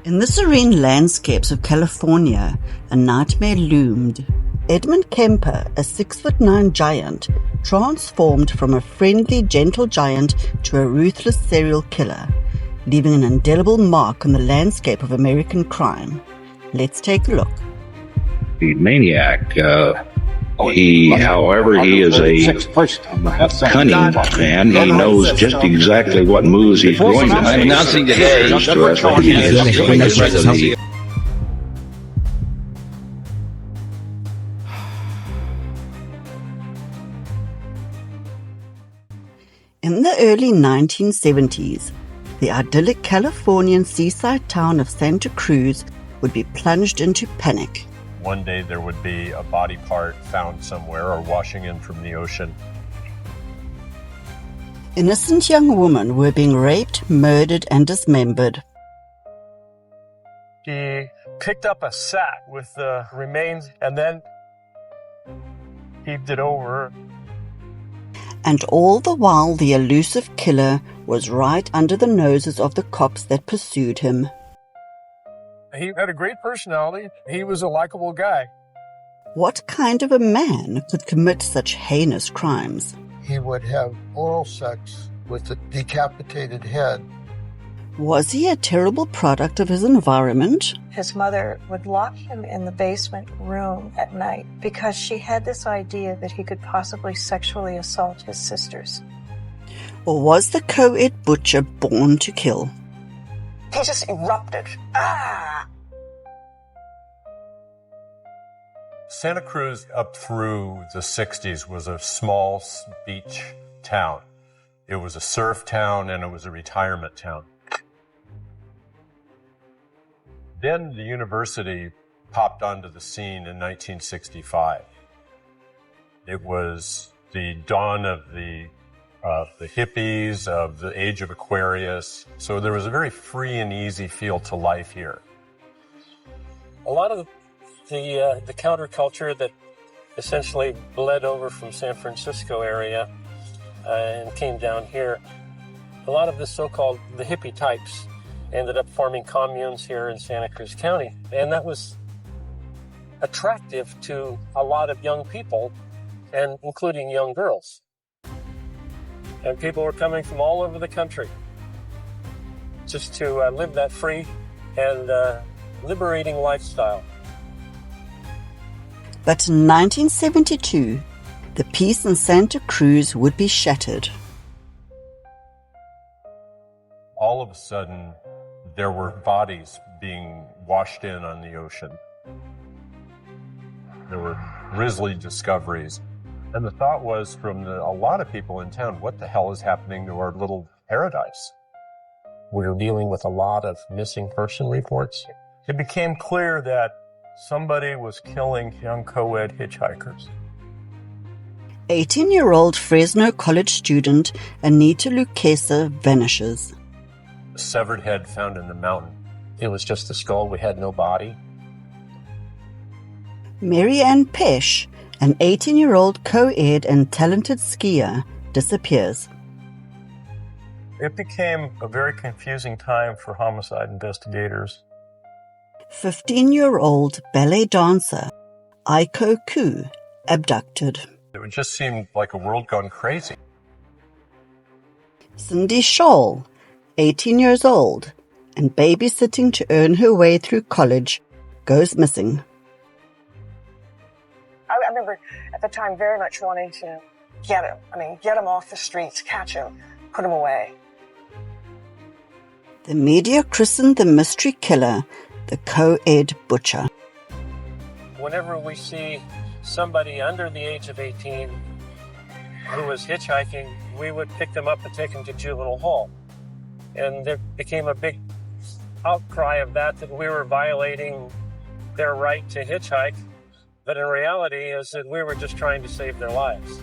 In the serene landscapes of California, a nightmare loomed. Edmund Kemper, a 6'9" giant, transformed from a friendly, gentle giant to a ruthless serial killer, leaving an indelible mark on the landscape of American crime. Let's take a look. The maniac, he is a cunning man. He knows just exactly what moves he's going to make. Announcing today, In the early 1970s, the idyllic Californian seaside town of Santa Cruz would be plunged into panic. One day there would be a body part found somewhere or washing in from the ocean. Innocent young women were being raped, murdered, and dismembered. He picked up a sack with the remains and then heaved it over. And all the while the elusive killer was right under the noses of the cops that pursued him. He had a great personality. He was a likable guy. What kind of a man could commit such heinous crimes? He would have oral sex with a decapitated head. Was he a terrible product of his environment? His mother would lock him in the basement room at night because she had this idea that he could possibly sexually assault his sisters. Or was the co-ed butcher born to kill? He just erupted. Ah! Santa Cruz up through the 60s was a small beach town. It was a surf town and it was a retirement town. Then the university popped onto the scene in 1965. It was the dawn of the hippies, of the age of Aquarius. So there was a very free and easy feel to life here. A lot of the counterculture that essentially bled over from San Francisco area and came down here, a lot of the so-called the hippie types ended up forming communes here in Santa Cruz County. And that was attractive to a lot of young people, and including young girls. And people were coming from all over the country just to live that free and liberating lifestyle. But in 1972, the peace in Santa Cruz would be shattered. All of a sudden, there were bodies being washed in on the ocean. There were grisly discoveries. And the thought was from a lot of people in town, what the hell is happening to our little paradise? We were dealing with a lot of missing person reports. It became clear that somebody was killing young co-ed hitchhikers. 18-year-old Fresno college student Anita Luquesa vanishes. A severed head found in the mountain. It was just a skull. We had no body. Mary Ann Pesh, an 18-year-old co-ed and talented skier, disappears. It became a very confusing time for homicide investigators. 15-year-old ballet dancer Aiko Ku, abducted. It just seemed like a world gone crazy. Cindy Scholl, 18 years old, and babysitting to earn her way through college, goes missing. I remember at the time very much wanting to get him. Get him off the streets, catch him, put him away. The media christened the mystery killer the co-ed butcher. Whenever we see somebody under the age of 18 who was hitchhiking, we would pick them up and take them to juvenile hall. And there became a big outcry of that we were violating their right to hitchhike. But in reality is that we were just trying to save their lives.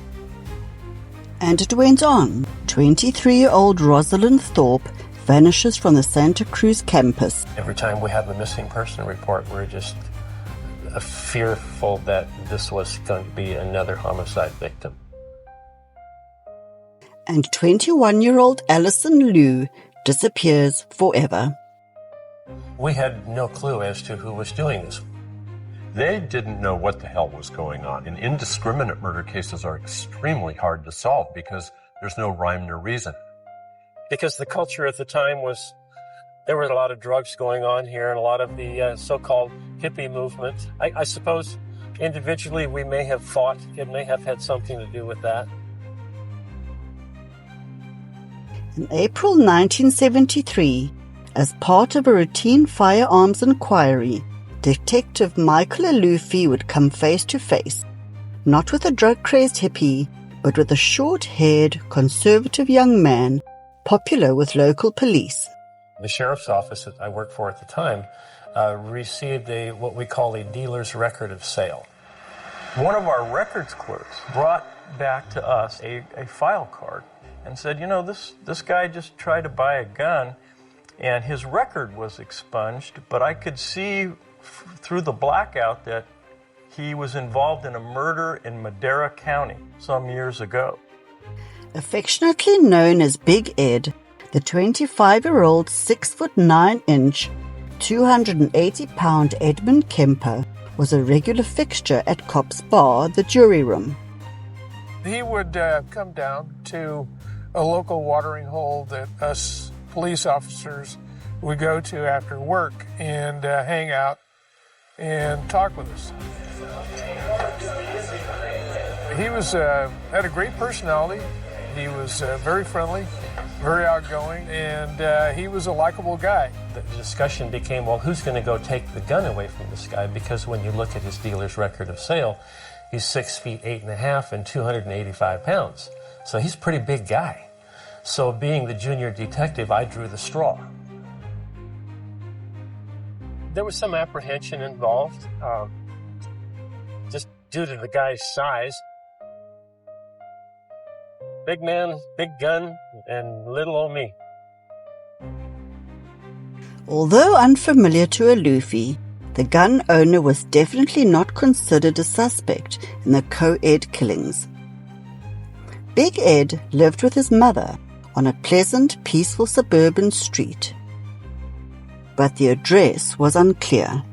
And it went on. 23-year-old Rosalind Thorpe vanishes from the Santa Cruz campus. Every time we have a missing person report, we're just fearful that this was going to be another homicide victim. And 21-year-old Allison Liu disappears forever. We had no clue as to who was doing this. They didn't know what the hell was going on. And indiscriminate murder cases are extremely hard to solve because there's no rhyme nor reason. Because the culture at the time was, there was a lot of drugs going on here and a lot of the so-called hippie movement. I suppose individually we may have thought it may have had something to do with that. In April 1973, as part of a routine firearms inquiry, Detective Michael Alufi would come face to face, not with a drug-crazed hippie, but with a short-haired, conservative young man, popular with local police. The sheriff's office that I worked for at the time received what we call a dealer's record of sale. One of our records clerks brought back to us a file card and said, you know, this guy just tried to buy a gun and his record was expunged, but I could see through the blackout that he was involved in a murder in Madera County some years ago. Affectionately known as Big Ed, the 25-year-old 6'9", 280-pound Edmund Kemper was a regular fixture at Cops Bar, the jury room. He would come down to a local watering hole that us police officers would go to after work and hang out and talk with us. He was had a great personality. He was very friendly, very outgoing, and he was a likable guy. The discussion became, well, who's going to go take the gun away from this guy? Because when you look at his dealer's record of sale, he's 6 feet 8.5 and 285 pounds. So he's a pretty big guy. So being the junior detective, I drew the straw. There was some apprehension involved, just due to the guy's size. Big man, big gun, and little old me. Although unfamiliar to Alufi, the gun owner was definitely not considered a suspect in the co-ed killings. Big Ed lived with his mother on a pleasant, peaceful suburban street, but the address was unclear.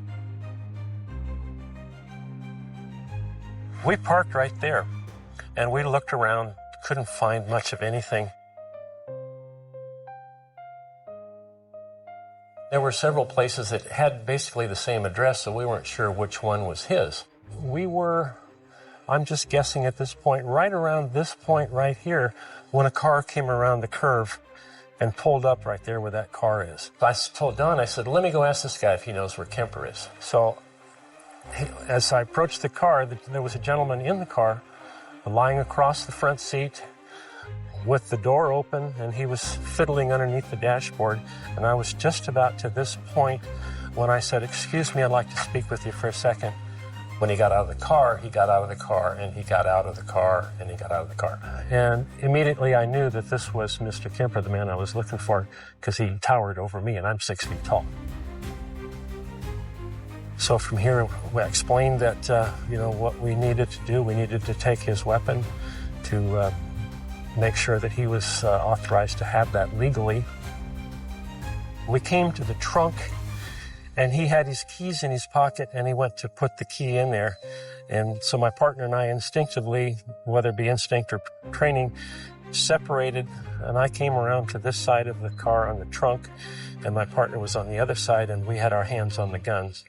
We parked right there, and we looked around, couldn't find much of anything. There were several places that had basically the same address, so we weren't sure which one was his. We were, I'm just guessing at this point, right around this point right here, when a car came around the curve and pulled up right there where that car is. I told Don, I said, let me go ask this guy if he knows where Kemper is. So as I approached the car, there was a gentleman in the car lying across the front seat with the door open, and he was fiddling underneath the dashboard. And I was just about to this point when I said, excuse me, I'd like to speak with you for a second. When he got out of the car, he got out of the car, and he got out of the car, and he got out of the car. And immediately I knew that this was Mr. Kemper, the man I was looking for, because he towered over me, and I'm 6 feet tall. So from here, we explained that, what we needed to do. We needed to take his weapon to make sure that he was authorized to have that legally. We came to the trunk, and he had his keys in his pocket, and he went to put the key in there. And so my partner and I instinctively, whether it be instinct or training, separated, and I came around to this side of the car on the trunk, and my partner was on the other side, and we had our hands on the guns.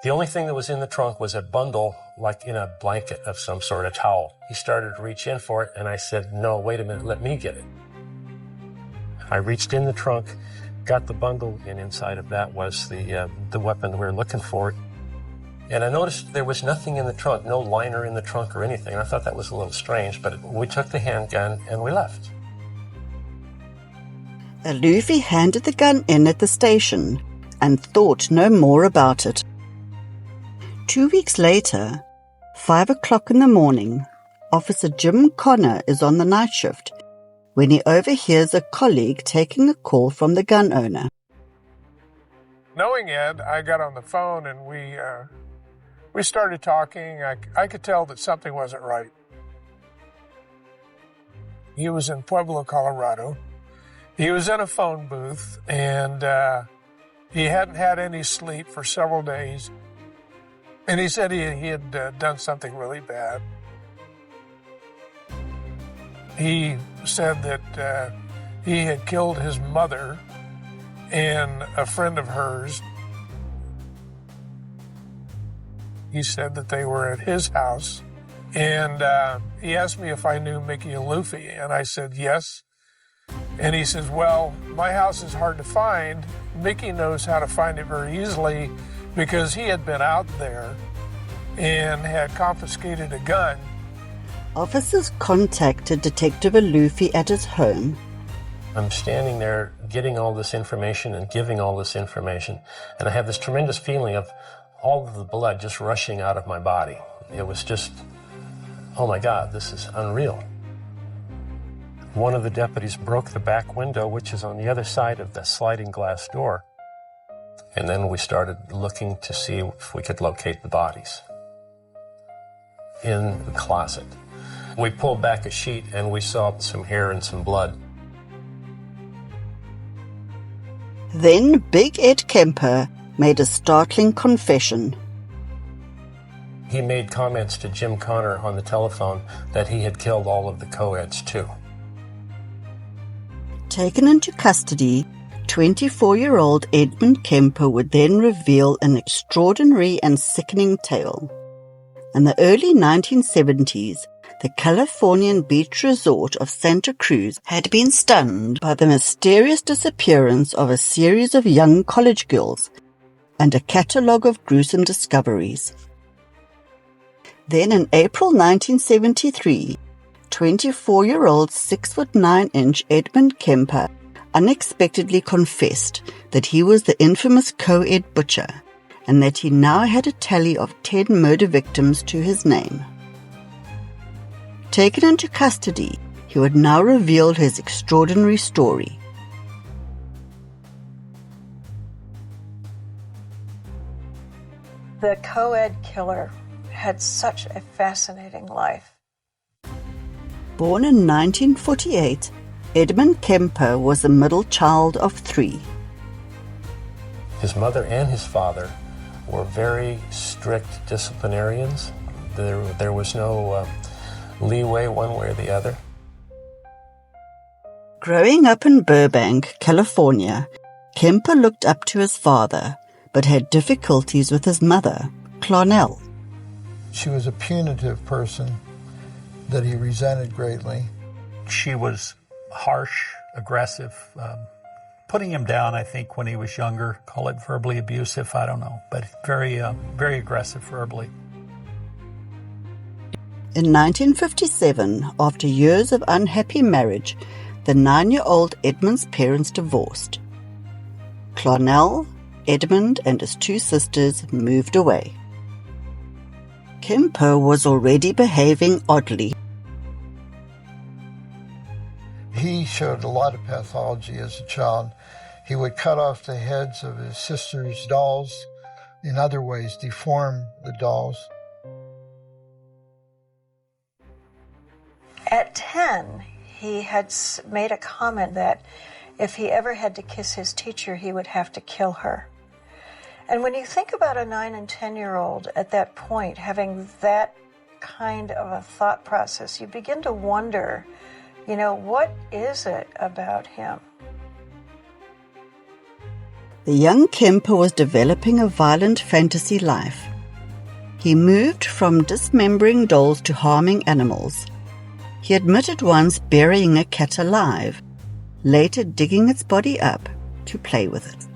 The only thing that was in the trunk was a bundle, like in a blanket of some sort, a towel. He started to reach in for it, and I said, no, wait a minute, let me get it. I reached in the trunk, got the bundle, and inside of that was the weapon we were looking for. And I noticed there was nothing in the trunk, no liner in the trunk or anything. I thought that was a little strange, but we took the handgun and we left. Alufi handed the gun in at the station and thought no more about it. 2 weeks later, 5 o'clock in the morning, Officer Jim Connor is on the night shift when he overhears a colleague taking a call from the gun owner. Knowing Ed, I got on the phone and we started talking. I could tell that something wasn't right. He was in Pueblo, Colorado. He was in a phone booth, and He hadn't had any sleep for several days, and he said he had done something really bad. He said that he had killed his mother and a friend of hers. He said that they were at his house, and he asked me if I knew Mickey and Luffy, and I said yes. And he says, well, my house is hard to find. Mickey knows how to find it very easily because he had been out there and had confiscated a gun. Officers contacted Detective Luffy at his home. I'm standing there getting all this information and giving all this information, and I have this tremendous feeling of all of the blood just rushing out of my body. It was just, oh my God, this is unreal. One of the deputies broke the back window, which is on the other side of the sliding glass door. And then we started looking to see if we could locate the bodies in the closet. We pulled back a sheet and we saw some hair and some blood. Then Big Ed Kemper made a startling confession. He made comments to Jim Connor on the telephone that he had killed all of the co-eds too. Taken into custody, 24-year-old Edmund Kemper would then reveal an extraordinary and sickening tale. In the early 1970s, the Californian beach resort of Santa Cruz had been stunned by the mysterious disappearance of a series of young college girls and a catalogue of gruesome discoveries. Then in April 1973, 24-year-old 6'9" Edmund Kemper unexpectedly confessed that he was the infamous co-ed butcher and that he now had a tally of 10 murder victims to his name. Taken into custody, he would now reveal his extraordinary story. The co-ed killer had such a fascinating life. Born in 1948, Edmund Kemper was the middle child of 3. His mother and his father were very strict disciplinarians. There was no leeway one way or the other. Growing up in Burbank, California, Kemper looked up to his father, but had difficulties with his mother, Clarnell. She was a punitive person that he resented greatly. She was harsh, aggressive, putting him down, I think, when he was younger. Call it verbally abusive, I don't know, but very aggressive verbally. In 1957, after years of unhappy marriage, the 9-year-old Edmund's parents divorced. Clarnell, Edmund, and his 2 sisters moved away. Kemper was already behaving oddly. He showed a lot of pathology as a child. He would cut off the heads of his sister's dolls, in other ways deform the dolls. At 10, he had made a comment that if he ever had to kiss his teacher, he would have to kill her. And when you think about a 9 and 10-year-old at that point having that kind of a thought process, you begin to wonder, what is it about him? The young Kemper was developing a violent fantasy life. He moved from dismembering dolls to harming animals. He admitted once burying a cat alive, later digging its body up to play with it.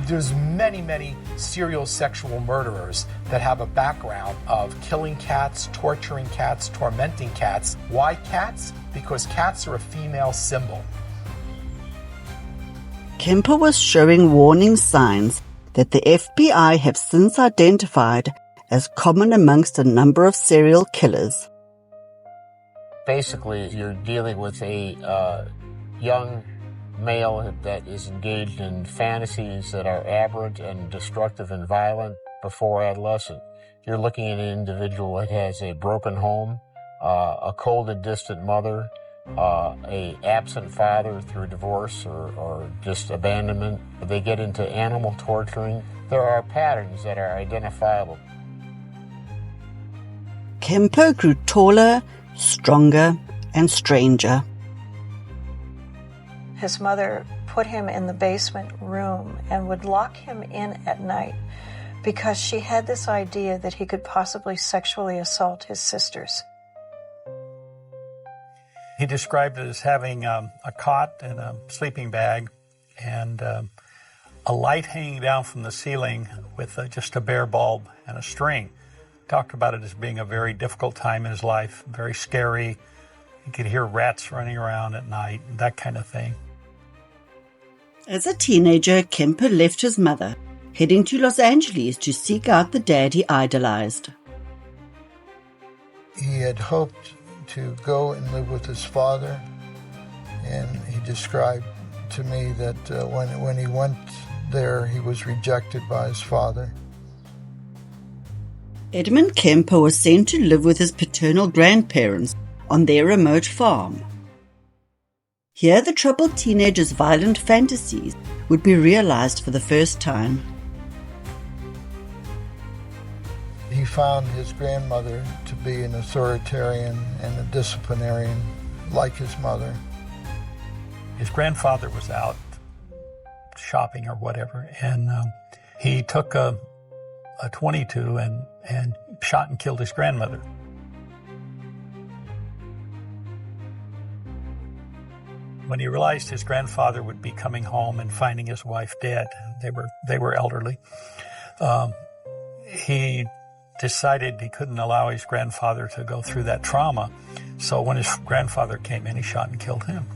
There's many serial sexual murderers that have a background of killing cats, torturing cats, tormenting cats. Why cats? Because cats are a female symbol. Kemper was showing warning signs that the FBI have since identified as common amongst a number of serial killers. Basically, you're dealing with a young male that is engaged in fantasies that are aberrant and destructive and violent before adolescent. You're looking at an individual that has a broken home, a cold and distant mother, a absent father through divorce or just abandonment. They get into animal torturing. There are patterns that are identifiable. Kemper grew taller, stronger, and stranger. His mother put him in the basement room and would lock him in at night because she had this idea that he could possibly sexually assault his sisters. He described it as having a cot and a sleeping bag and a light hanging down from the ceiling with just a bare bulb and a string. Talked about it as being a very difficult time in his life, very scary. You could hear rats running around at night, that kind of thing. As a teenager, Kemper left his mother, heading to Los Angeles to seek out the dad he idolized. He had hoped to go and live with his father, and he described to me that when he went there, he was rejected by his father. Edmund Kemper was sent to live with his paternal grandparents on their remote farm. Here, the troubled teenager's violent fantasies would be realized for the first time. He found his grandmother to be an authoritarian and a disciplinarian like his mother. His grandfather was out shopping or whatever, and he took a .22 and shot and killed his grandmother. When he realized his grandfather would be coming home and finding his wife dead, they were elderly, he decided he couldn't allow his grandfather to go through that trauma. So when his grandfather came in, he shot and killed him.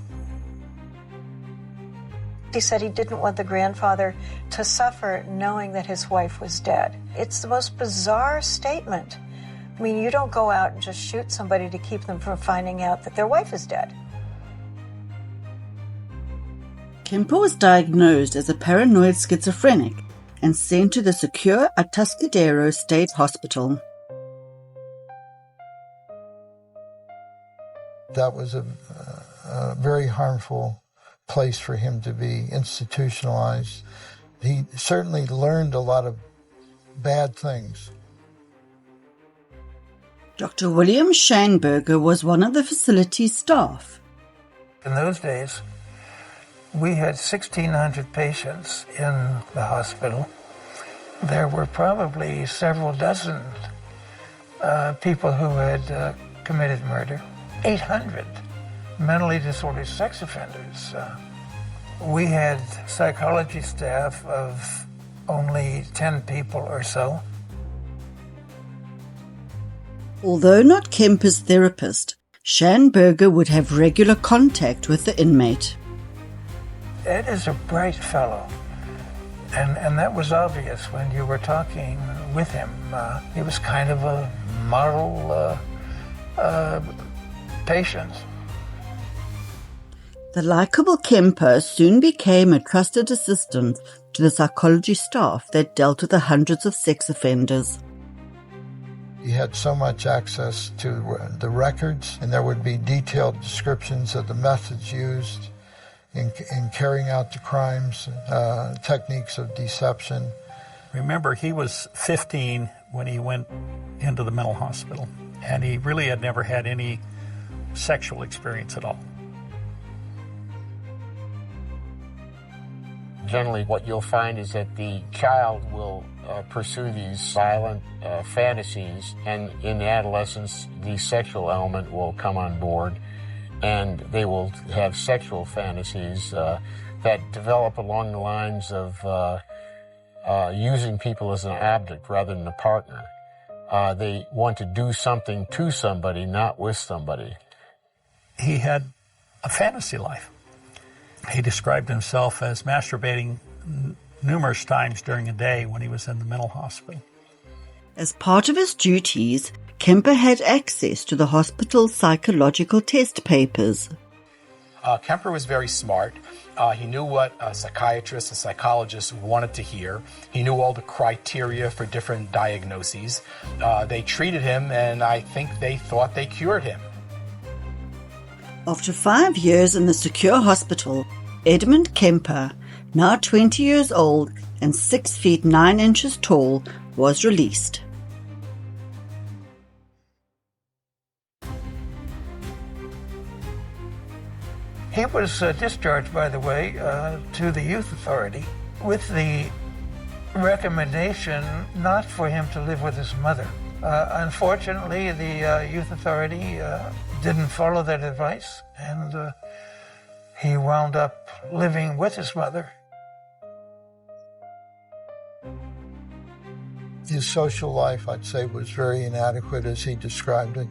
He said he didn't want the grandfather to suffer knowing that his wife was dead. It's the most bizarre statement. I mean, you don't go out and just shoot somebody to keep them from finding out that their wife is dead. Kemper was diagnosed as a paranoid schizophrenic and sent to the secure Atascadero State Hospital. That was a very harmful place for him to be institutionalized. He certainly learned a lot of bad things. Dr. William Schanberger was one of the facility's staff. In those days, we had 1,600 patients in the hospital. There were probably several dozen people who had committed murder. 800 mentally disordered sex offenders. We had psychology staff of only 10 people or so. Although not Kemper's therapist, Schanberger would have regular contact with the inmate. Ed is a bright fellow, and that was obvious when you were talking with him. He was kind of a model patient. The likable Kemper soon became a trusted assistant to the psychology staff that dealt with the hundreds of sex offenders. He had so much access to the records, and there would be detailed descriptions of the methods used in carrying out the crimes, techniques of deception. Remember, he was 15 when he went into the mental hospital, and he really had never had any sexual experience at all. Generally, what you'll find is that the child will pursue these violent fantasies, and in adolescence, the sexual element will come on board, and they will have sexual fantasies that develop along the lines of using people as an object rather than a partner. They want to do something to somebody, not with somebody. He had a fantasy life. He described himself as masturbating numerous times during a day when he was in the mental hospital. As part of his duties, Kemper had access to the hospital's psychological test papers. Kemper was very smart. He knew what a psychiatrist and psychologist wanted to hear. He knew all the criteria for different diagnoses. They treated him, and I think they thought they cured him. After 5 years in the secure hospital, Edmund Kemper, now 20 years old and 6 feet 9 inches tall, was released. He was discharged, by the way, to the youth authority with the recommendation not for him to live with his mother. Unfortunately, the youth authority didn't follow that advice, and he wound up living with his mother. His social life, I'd say, was very inadequate as he described it.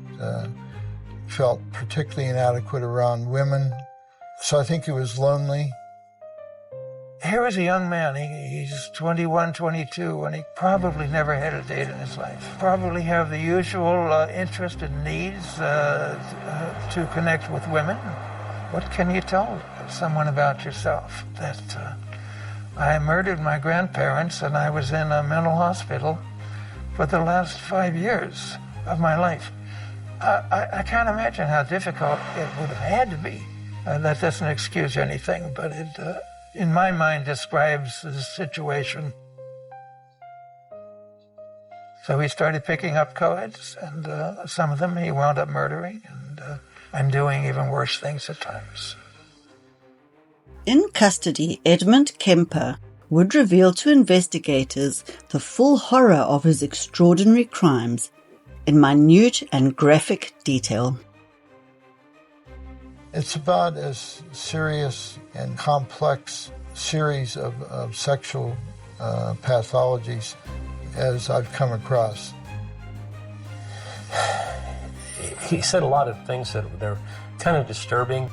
Felt particularly inadequate around women. So I think he was lonely. Here was a young man, he's 21, 22, and he probably never had a date in his life. Probably have the usual interest and needs to connect with women. What can you tell someone about yourself? That I murdered my grandparents and I was in a mental hospital for the last 5 years of my life. I can't imagine how difficult it would have had to be. That doesn't excuse anything, but it, in my mind, describes the situation. So he started picking up co-eds, and some of them he wound up murdering and doing even worse things at times. In custody, Edmund Kemper would reveal to investigators the full horror of his extraordinary crimes in minute and graphic detail. It's about as serious and complex series of sexual pathologies as I've come across. He said a lot of things that they're kind of disturbing.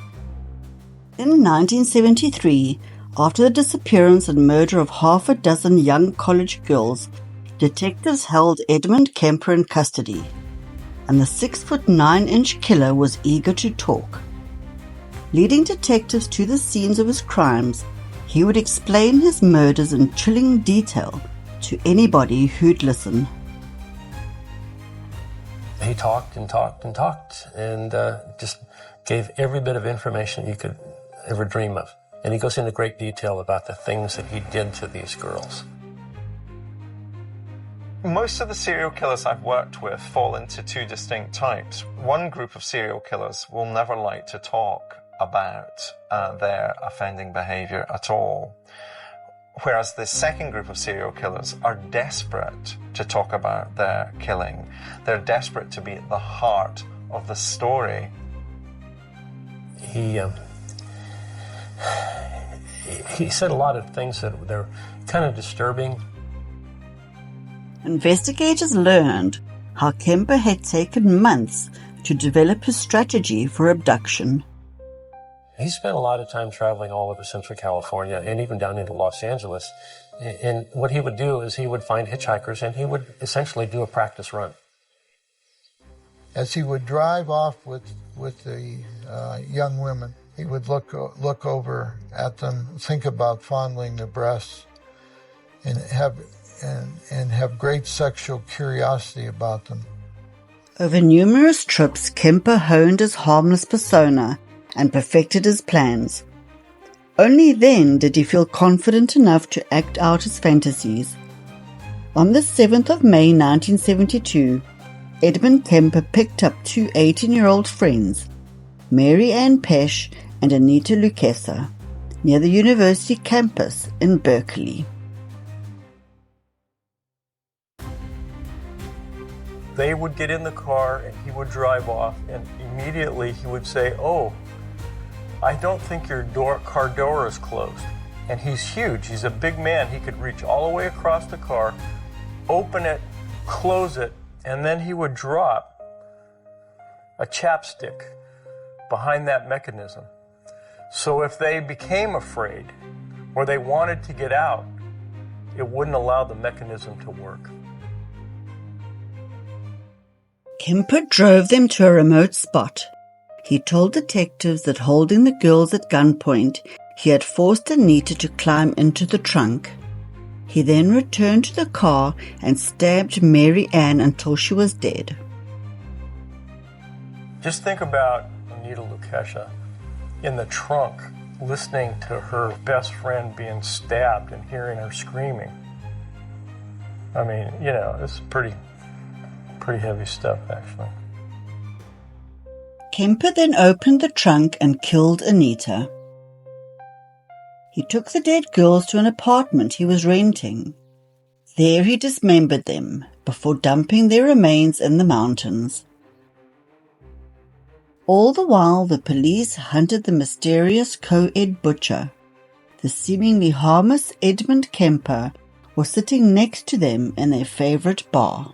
In 1973, after the disappearance and murder of half a dozen young college girls, detectives held Edmund Kemper in custody, and the 6 foot 9 inch killer was eager to talk. Leading detectives to the scenes of his crimes, he would explain his murders in chilling detail to anybody who'd listen. He talked and talked and talked and just gave every bit of information you could ever dream of. And he goes into great detail about the things that he did to these girls. Most of the serial killers I've worked with fall into two distinct types. One group of serial killers will never like to talk about their offending behavior at all. Whereas the second group of serial killers are desperate to talk about their killing. They're desperate to be at the heart of the story. He said a lot of things that they're kind of disturbing. Investigators learned how Kemper had taken months to develop his strategy for abduction. He spent a lot of time traveling all over Central California and even down into Los Angeles. And what he would do is he would find hitchhikers and he would essentially do a practice run. As he would drive off with the young women, he would look over at them, think about fondling their breasts, and have great sexual curiosity about them. Over numerous trips, Kemper honed his harmless persona and perfected his plans. Only then did he feel confident enough to act out his fantasies. On the 7th of May 1972, Edmund Kemper picked up two 18-year-old friends, Mary Ann Pesch and Anita Lucchesa, near the university campus in Berkeley. They would get in the car and he would drive off, and immediately he would say, "Oh, I don't think your car door is closed." And he's huge. He's a big man. He could reach all the way across the car, open it, close it, and then he would drop a chapstick behind that mechanism. So if they became afraid or they wanted to get out, it wouldn't allow the mechanism to work. Kemper drove them to a remote spot. He told detectives that holding the girls at gunpoint, he had forced Anita to climb into the trunk. He then returned to the car and stabbed Mary Ann until she was dead. Just think about Anita Lukesha in the trunk, listening to her best friend being stabbed and hearing her screaming. I mean, you know, it's pretty heavy stuff, actually. Kemper then opened the trunk and killed Anita. He took the dead girls to an apartment he was renting. There he dismembered them before dumping their remains in the mountains. All the while, the police hunted the mysterious co-ed butcher. The seemingly harmless Edmund Kemper was sitting next to them in their favorite bar.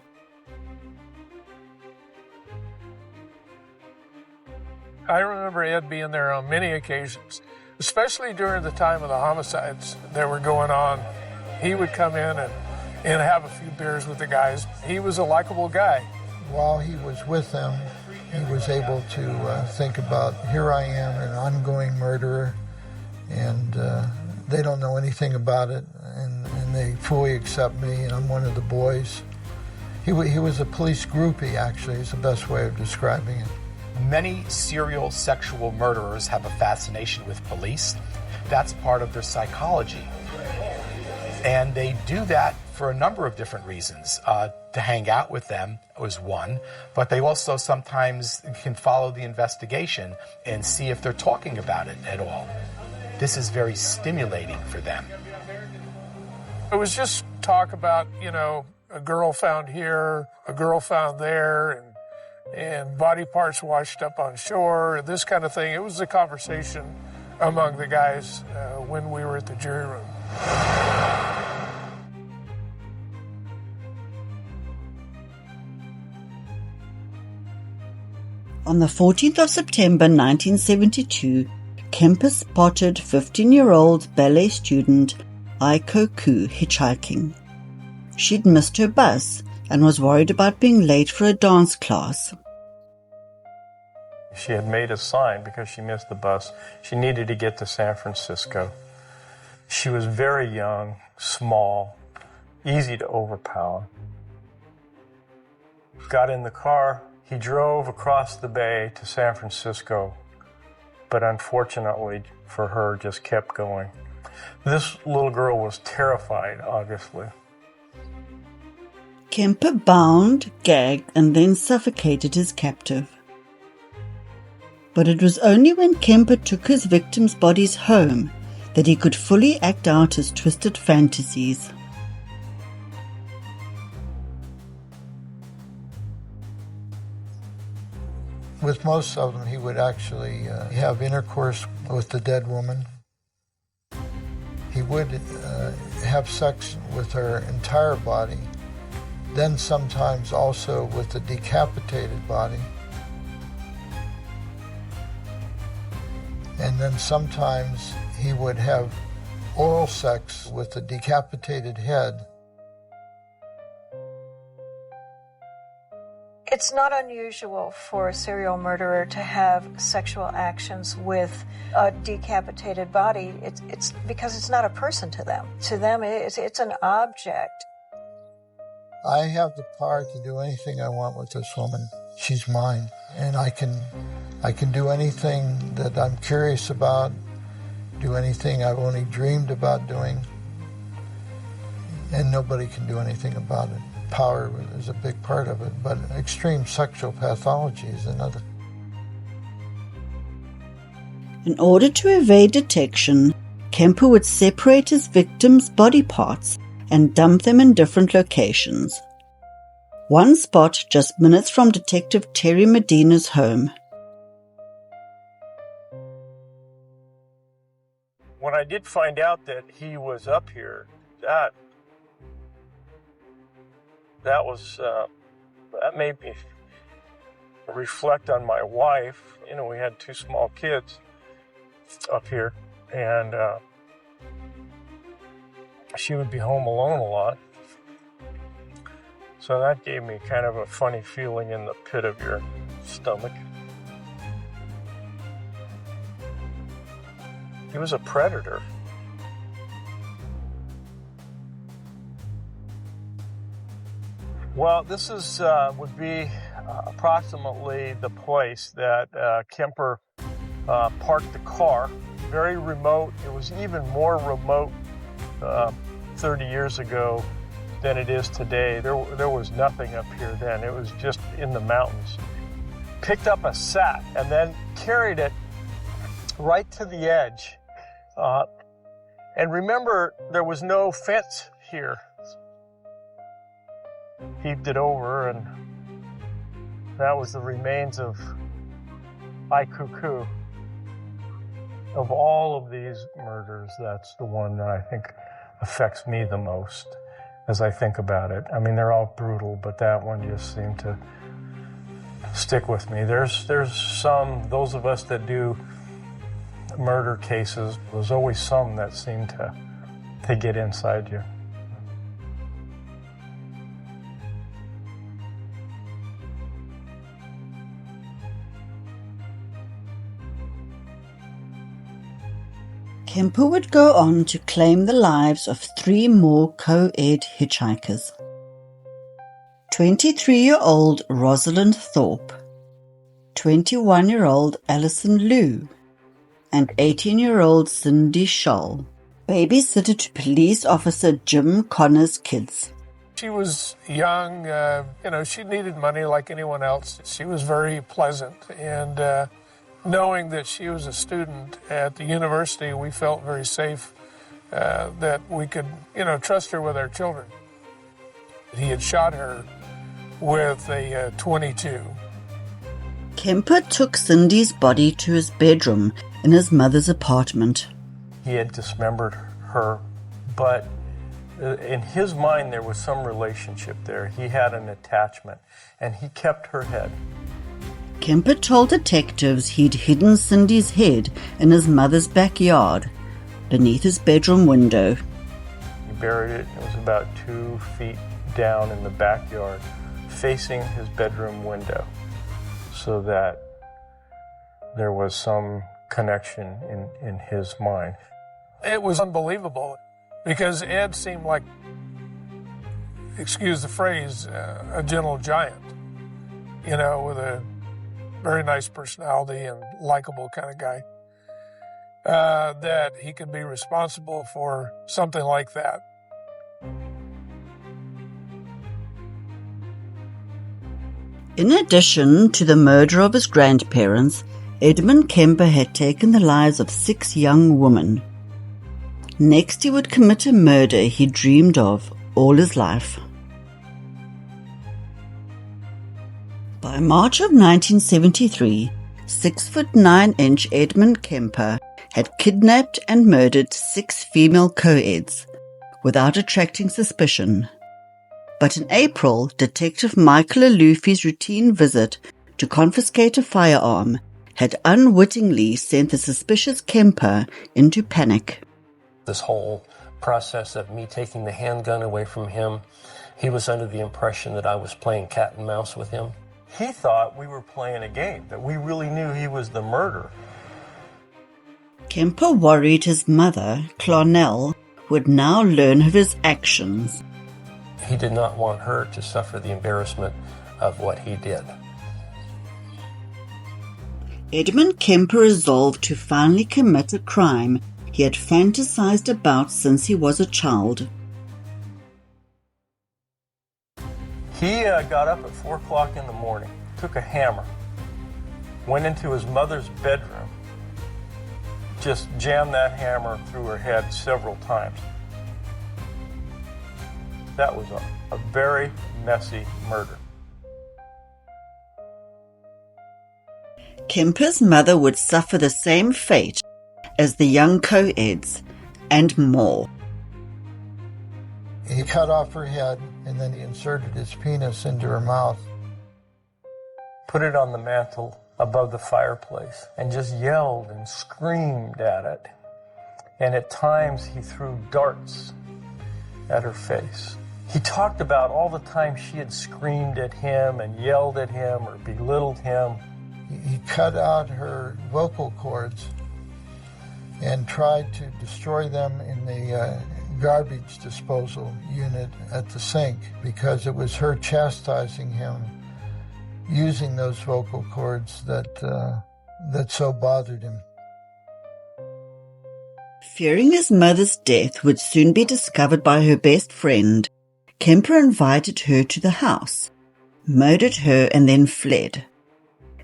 I remember Ed being there on many occasions, especially during the time of the homicides that were going on. He would come in and have a few beers with the guys. He was a likable guy. While he was with them, he was able to think about, here I am, an ongoing murderer, and they don't know anything about it, and they fully accept me, and I'm one of the boys. He was a police groupie, actually, is the best way of describing it. Many serial sexual murderers have a fascination with police. That's part of their psychology. And they do that for a number of different reasons. To hang out with them was one, but they also sometimes can follow the investigation and see if they're talking about it at all. This is very stimulating for them. It was just talk about, you know, a girl found here, a girl found there, and body parts washed up on shore, this kind of thing. It was a conversation among the guys when we were at the jury room. On the 14th of September 1972, Kemper spotted 15-year-old ballet student Aiko Ku hitchhiking. She'd missed her bus and was worried about being late for a dance class. She had made a sign because she missed the bus. She needed to get to San Francisco. She was very young, small, easy to overpower. Got in the car. He drove across the bay to San Francisco, but unfortunately for her, just kept going. This little girl was terrified, obviously. Kemper bound, gagged, and then suffocated his captive. But it was only when Kemper took his victims' bodies home that he could fully act out his twisted fantasies. With most of them, he would actually have intercourse with the dead woman. He would have sex with her entire body, then sometimes also with the decapitated body. And then sometimes he would have oral sex with the decapitated head. It's not unusual for a serial murderer to have sexual actions with a decapitated body. It's because it's not a person to them. To them, it's an object. I have the power to do anything I want with this woman. She's mine, and I can do anything that I'm curious about, do anything I've only dreamed about doing, and nobody can do anything about it. Power is a big part of it, but extreme sexual pathology is another. In order to evade detection, Kemper would separate his victims' body parts and dump them in different locations. One spot just minutes from Detective Terry Medina's home. When I did find out that he was up here, that made me reflect on my wife. You know, we had two small kids up here, and she would be home alone a lot. So that gave me kind of a funny feeling in the pit of your stomach. He was a predator. Well, this would be approximately the place that Kemper parked the car. Very remote. It was even more remote 30 years ago than it is today. There was nothing up here then. It was just in the mountains. Picked up a sack and then carried it right to the edge. And remember, there was no fence here. Heaved it over, and that was the remains of Cuckoo. Of all of these murders, that's the one that I think affects me the most as I think about it. I mean, they're all brutal, but that one just seemed to stick with me. There's those of us that do murder cases, there's always some that seem to get inside you. Kemper would go on to claim the lives of 3 more co-ed hitchhikers. 23-year-old Rosalind Thorpe, 21-year-old Alison Liu, and 18-year-old Cindy Scholl, babysitter to police officer Jim Connor's kids. She was young, she needed money like anyone else. She was very pleasant, and knowing that she was a student at the university, we felt very safe that we could, trust her with our children. He had shot her with a .22. Kemper took Cindy's body to his bedroom in his mother's apartment. He had dismembered her, but in his mind there was some relationship there. He had an attachment, and he kept her head. Kemper told detectives he'd hidden Cindy's head in his mother's backyard, beneath his bedroom window. He buried it. It was about 2 feet down in the backyard, facing his bedroom window, so that there was some connection in his mind. It was unbelievable, because Ed seemed like, excuse the phrase, a gentle giant, with a very nice personality and likable kind of guy, that he could be responsible for something like that. In addition to the murder of his grandparents, Edmund Kemper had taken the lives of 6 young women. Next, he would commit a murder he dreamed of all his life. By March of 1973, 6'9" Edmund Kemper had kidnapped and murdered 6 female co-eds without attracting suspicion. But in April, Detective Michael Aluffi's routine visit to confiscate a firearm had unwittingly sent the suspicious Kemper into panic. This whole process of me taking the handgun away from him, he was under the impression that I was playing cat and mouse with him. He thought we were playing a game, that we really knew he was the murderer. Kemper worried his mother, Clarnell, would now learn of his actions. He did not want her to suffer the embarrassment of what he did. Edmund Kemper resolved to finally commit a crime he had fantasized about since he was a child. He got up at 4 o'clock in the morning, took a hammer, went into his mother's bedroom, just jammed that hammer through her head several times. That was a very messy murder. Kemper's mother would suffer the same fate as the young co-eds, and more. He cut off her head, and then he inserted his penis into her mouth. Put it on the mantle above the fireplace and just yelled and screamed at it. And at times he threw darts at her face. He talked about all the time she had screamed at him and yelled at him or belittled him. He cut out her vocal cords and tried to destroy them in the garbage disposal unit at the sink, because it was her chastising him, using those vocal cords that so bothered him. Fearing his mother's death would soon be discovered by her best friend, Kemper invited her to the house, murdered her, and then fled.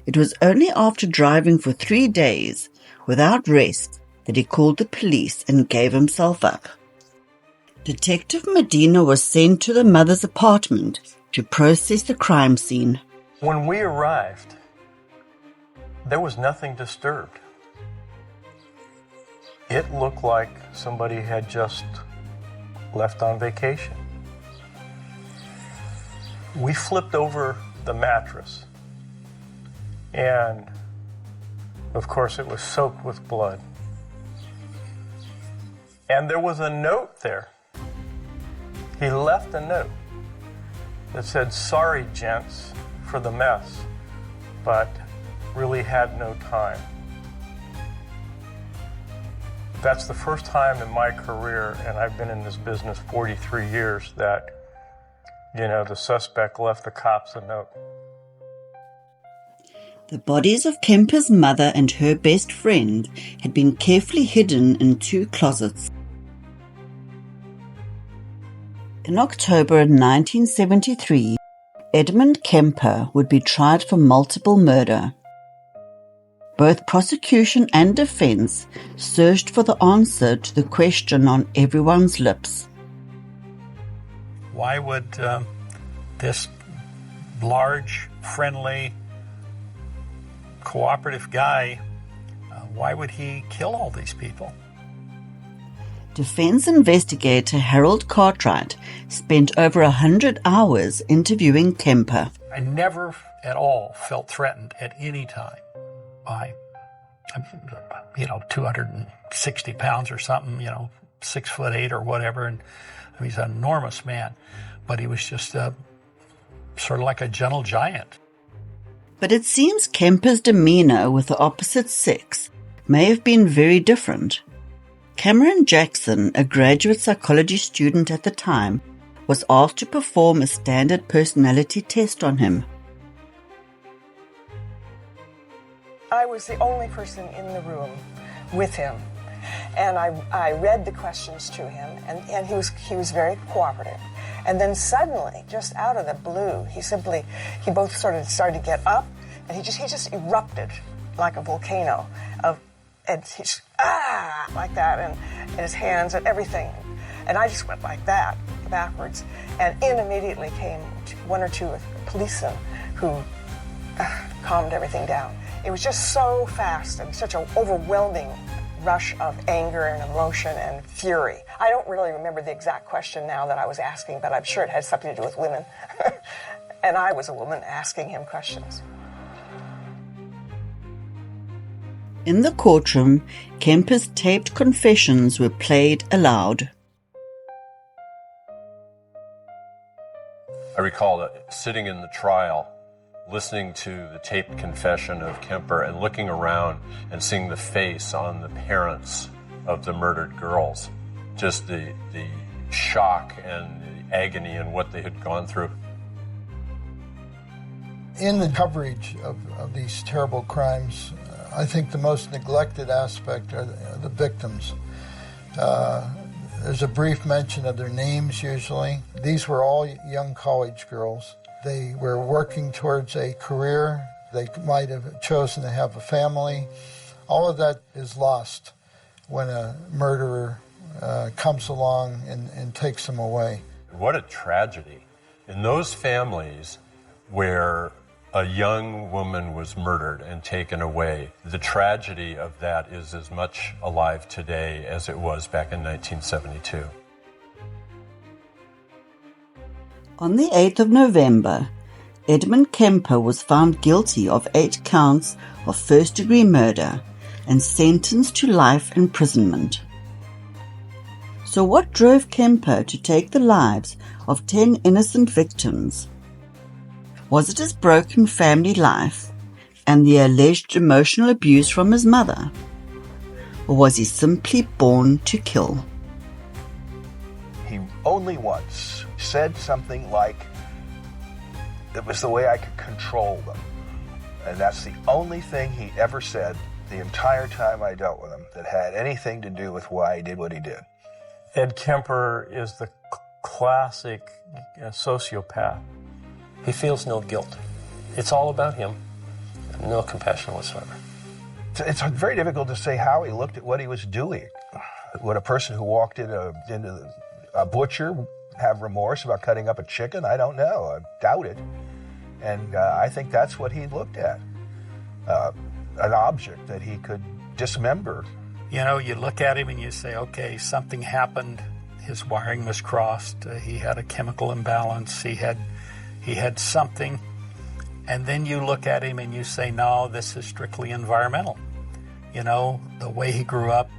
It was only after driving for 3 days, without rest, that he called the police and gave himself up. Detective Medina was sent to the mother's apartment to process the crime scene. When we arrived, there was nothing disturbed. It looked like somebody had just left on vacation. We flipped over the mattress, and of course it was soaked with blood. And there was a note there. He left a note that said, "Sorry, gents, for the mess, but really had no time." That's the first time in my career, and I've been in this business 43 years, that, the suspect left the cops a note. The bodies of Kemper's mother and her best friend had been carefully hidden in 2 closets. In October 1973, Edmund Kemper would be tried for multiple murder. Both prosecution and defense searched for the answer to the question on everyone's lips. Why would this large, friendly, cooperative guy, why would he kill all these people? Defense investigator Harold Cartwright spent over 100 hours interviewing Kemper. I never at all felt threatened at any time by, 260 pounds or something, 6'8" or whatever. And he's an enormous man, but he was just sort of like a gentle giant. But it seems Kemper's demeanor with the opposite sex may have been very different. Cameron Jackson, a graduate psychology student at the time, was asked to perform a standard personality test on him. I was the only person in the room with him, and I read the questions to him, and he was very cooperative. And then suddenly, just out of the blue, he both sort of started to get up, and he just erupted like a volcano and he's like that, and his hands and everything. And I just went like that, backwards. And in immediately came 1 or 2 policemen who calmed everything down. It was just so fast and such an overwhelming rush of anger and emotion and fury. I don't really remember the exact question now that I was asking, but I'm sure it had something to do with women. And I was a woman asking him questions. In the courtroom, Kemper's taped confessions were played aloud. I recall sitting in the trial, listening to the taped confession of Kemper and looking around and seeing the face on the parents of the murdered girls. Just the shock and the agony and what they had gone through. In the coverage of these terrible crimes, I think the most neglected aspect are the victims. There's a brief mention of their names usually. These were all young college girls. They were working towards a career. They might have chosen to have a family. All of that is lost when a murderer comes along and takes them away. What a tragedy. In those families where a young woman was murdered and taken away, the tragedy of that is as much alive today as it was back in 1972. On the 8th of November, Edmund Kemper was found guilty of 8 counts of first-degree murder and sentenced to life imprisonment. So what drove Kemper to take the lives of 10 innocent victims? Was it his broken family life and the alleged emotional abuse from his mother? Or was he simply born to kill? He only once said something like, It was the way I could control them. And that's the only thing he ever said the entire time I dealt with him that had anything to do with why he did what he did. Ed Kemper is the classic sociopath. He feels no guilt. It's all about him. No compassion whatsoever. It's very difficult to say how he looked at what he was doing. Would a person who walked into a butcher have remorse about cutting up a chicken? I don't know. I doubt it. And I think that's what he looked at. An object that he could dismember. You know, you look at him and you say, okay, something happened. His wiring was crossed. He had a chemical imbalance. He had something. And then you look at him and you say, no, this is strictly environmental. You know, the way he grew up,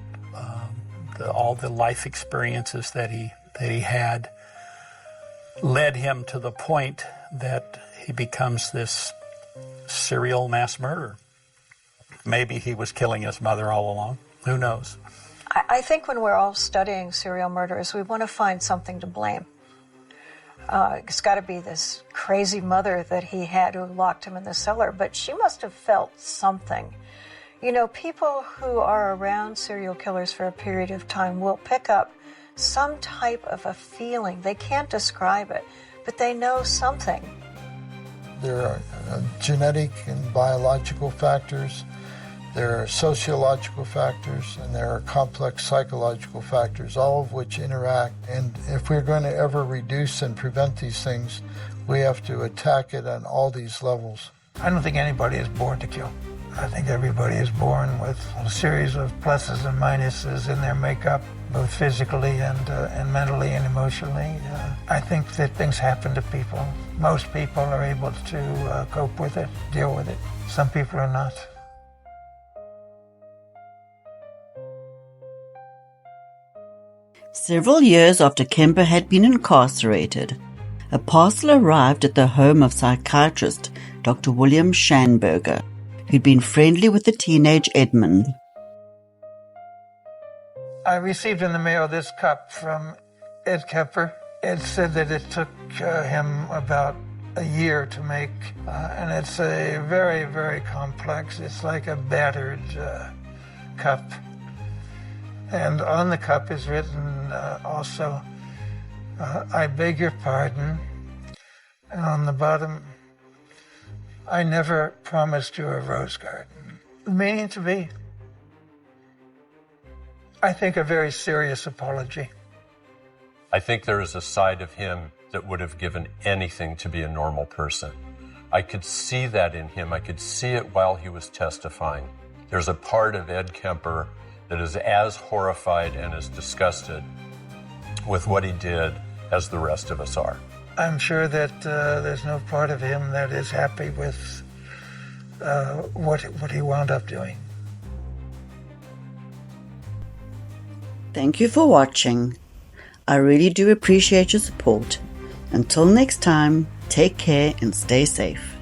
all the life experiences that he had led him to the point that he becomes this serial mass murderer. Maybe he was killing his mother all along. Who knows? I think when we're all studying serial murderers, we want to find something to blame. It's got to be this crazy mother that he had who locked him in the cellar, but she must have felt something. You know, people who are around serial killers for a period of time will pick up some type of a feeling. They can't describe it, but they know something. There are genetic and biological factors, there are sociological factors, and there are complex psychological factors, all of which interact. And if we're going to ever reduce and prevent these things, we have to attack it on all these levels. I don't think anybody is born to kill. I think everybody is born with a series of pluses and minuses in their makeup, both physically and mentally and emotionally. I think that things happen to people. Most people are able to cope with it, deal with it. Some people are not. Several years after Kemper had been incarcerated, a parcel arrived at the home of psychiatrist Dr. William Schanberger, who'd been friendly with the teenage Edmund. I received in the mail this cup from Ed Kemper. It said that it took him about a year to make, and it's a very, very complex, it's like a battered cup. And on the cup is written also, I beg your pardon. And on the bottom, I never promised you a rose garden. Meaning to be, I think, a very serious apology. I think there is a side of him that would have given anything to be a normal person. I could see that in him. I could see it while he was testifying. There's a part of Ed Kemper that is as horrified and as disgusted with what he did as the rest of us are. I'm sure that there's no part of him that is happy with what he wound up doing. Thank you for watching. I really do appreciate your support. Until next time, take care and stay safe.